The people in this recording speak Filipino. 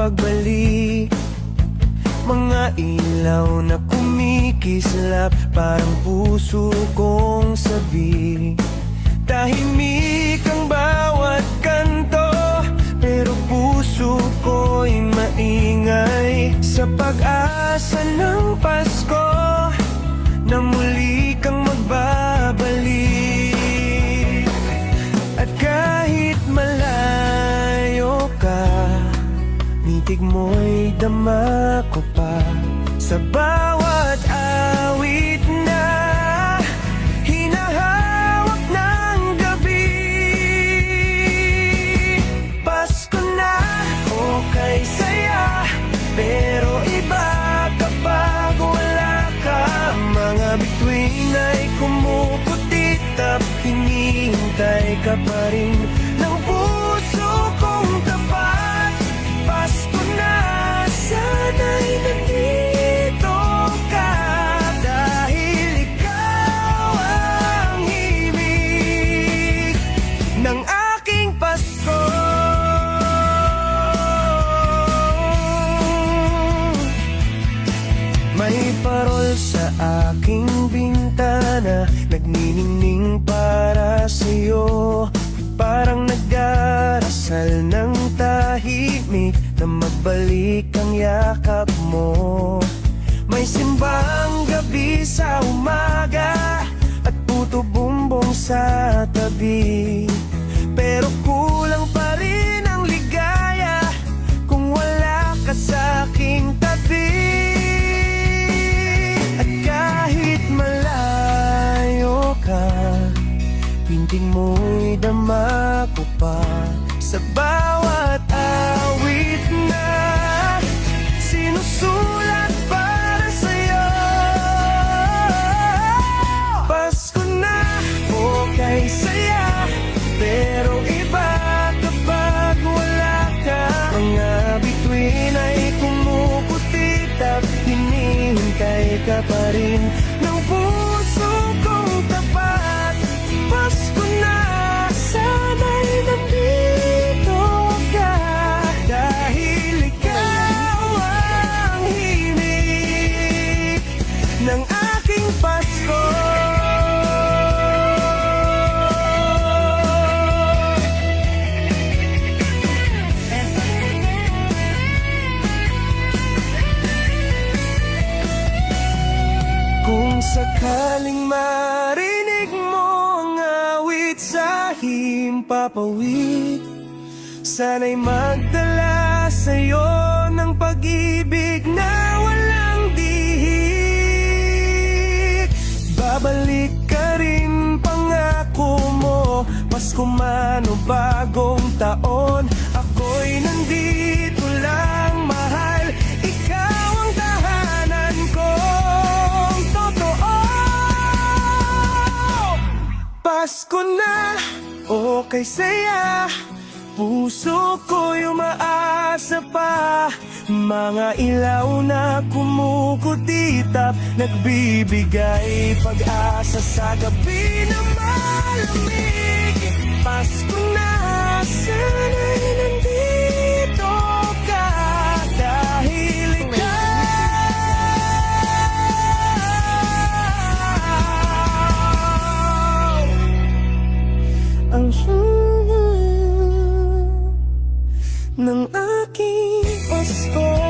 pagbalik. Mga ilaw na kumikislap, parang puso kong sabi. Tahimik ang bawat kanto, pero puso ko'y maingay. Sa pag-asa ng Pasko, na muli kang magbabalik. At kahit malayo ka, nitig mo'y dama ko pa. Sa bawat awit na hinahawak ng gabi. Pasko na, okay saya, pero iba kapag wala ka. Mga bituin ay kumukutit at hinihintay ka pa rin ng puso kong tapat. Pasko na, sana'y nandito ka, dahil ikaw ang himig ng aking Pasko. May parol sa aking bintana, nagniningning para sa'yo. Parang nagdarasal ng tahimik na magbalik ang yakap mo. May simbang gabi sa umaga at puto bumbong sa tabi. Pero kulang pa rin ang ligaya kung wala ka sa aking tabi. Pintig mo'y dama ko pa. Sa bawat awit na sinusulat para sa'yo. Pasko na, okay saya, pero iba kapag wala ka. Mga bituin ay kumukutit at hinihintay ka pa rin ng puso kong tapat. Pasko na, sana'y nandito ka, dahil ikaw ang himig ng aking Pasko. Kung sakaling marinig mo ang awit sa himpapawid, sana'y magdala sa'yo ng pag-ibig na walang dihik. Babalik ka rin, pangako mo, Pasko man o bagong taon, ako'y nandito lang, mahal. Ikaw ang tahanan kong totoo. Pasko na, okay saya, puso ko'y umaasa pa. Mga ilaw na kumukutitap, nagbibigay pag-asa sa gabi na malamig. Pasko na, sana'y nandito ka, dahil ikaw ang himig ng aking Pasko.